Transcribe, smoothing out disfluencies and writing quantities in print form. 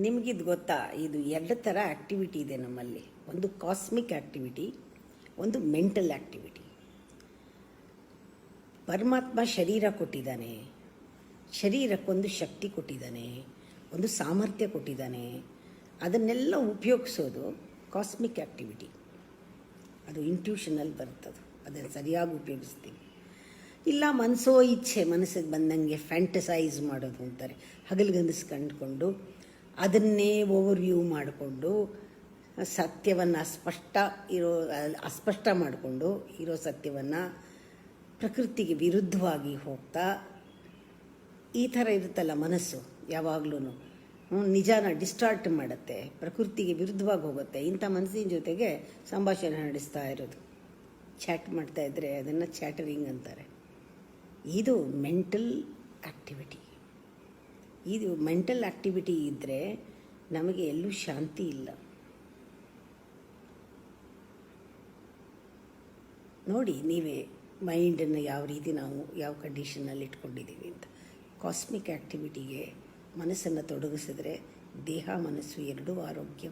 ನಿಮಗಿದು ಗೊತ್ತಾ, ಇದು ಎರಡು ಥರ ಆ್ಯಕ್ಟಿವಿಟಿ ಇದೆ ನಮ್ಮಲ್ಲಿ. ಒಂದು ಕಾಸ್ಮಿಕ್ ಆ್ಯಕ್ಟಿವಿಟಿ, ಒಂದು ಮೆಂಟಲ್ ಆ್ಯಕ್ಟಿವಿಟಿ. ಪರಮಾತ್ಮ ಶರೀರ ಕೊಟ್ಟಿದ್ದಾನೆ, ಶರೀರಕ್ಕೊಂದು ಶಕ್ತಿ ಕೊಟ್ಟಿದ್ದಾನೆ, ಒಂದು ಸಾಮರ್ಥ್ಯ ಕೊಟ್ಟಿದ್ದಾನೆ. ಅದನ್ನೆಲ್ಲ ಉಪಯೋಗಿಸೋದು ಕಾಸ್ಮಿಕ್ ಆ್ಯಕ್ಟಿವಿಟಿ. ಅದು ಇಂಟ್ಯೂಷನಲ್ಲಿ ಬರ್ತದೆ, ಅದನ್ನು ಸರಿಯಾಗಿ ಉಪಯೋಗಿಸ್ತೀವಿ. ಇಲ್ಲ ಮನಸ್ಸೋ ಇಚ್ಛೆ, ಮನಸ್ಸಿಗೆ ಬಂದಂಗೆ ಫ್ಯಾಂಟಸೈಸ್ ಮಾಡೋದು ಅಂತಾರೆ. ಹಗಲ್ಗನಸು ಕಂಡುಕೊಂಡು ಅದನ್ನೇ ಓವರ್ವ್ಯೂ ಮಾಡಿಕೊಂಡು ಸತ್ಯವನ್ನು ಅಸ್ಪಷ್ಟ ಮಾಡಿಕೊಂಡು ಇರೋ ಸತ್ಯವನ್ನು ಪ್ರಕೃತಿಗೆ ವಿರುದ್ಧವಾಗಿ ಹೋಗ್ತಾ ಈ ಥರ ಇರುತ್ತಲ್ಲ ಮನಸ್ಸು. ಯಾವಾಗಲೂ ನಿಜಾನ ಡಿಸ್ಟಾರ್ಟ್ ಮಾಡುತ್ತೆ, ಪ್ರಕೃತಿಗೆ ವಿರುದ್ಧವಾಗಿ ಹೋಗುತ್ತೆ. ಇಂಥ ಮನಸ್ಸಿನ ಜೊತೆಗೆ ಸಂಭಾಷಣೆ ನಡೆಸ್ತಾ ಇರೋದು, ಚಾಟ್ ಮಾಡ್ತಾಯಿದ್ರೆ ಅದನ್ನು ಚಾಟರಿಂಗ್ ಅಂತಾರೆ. ಇದು ಮೆಂಟಲ್ ಆ್ಯಕ್ಟಿವಿಟಿ. ಇದು ಮೆಂಟಲ್ ಆ್ಯಕ್ಟಿವಿಟಿ ಇದ್ದರೆ ನಮಗೆ ಎಲ್ಲೂ ಶಾಂತಿ ಇಲ್ಲ. ನೋಡಿ ನೀವೇ ಮೈಂಡನ್ನು ಯಾವ ರೀತಿ ನಾವು ಯಾವ ಕಂಡೀಷನಲ್ಲಿ ಇಟ್ಕೊಂಡಿದ್ದೀವಿ ಅಂತ. ಕಾಸ್ಮಿಕ್ ಆ್ಯಕ್ಟಿವಿಟಿಗೆ ಮನಸ್ಸನ್ನು ತೊಡಗಿಸಿದ್ರೆ ದೇಹ ಮನಸ್ಸು ಎರಡೂ ಆರೋಗ್ಯವಾಗಿ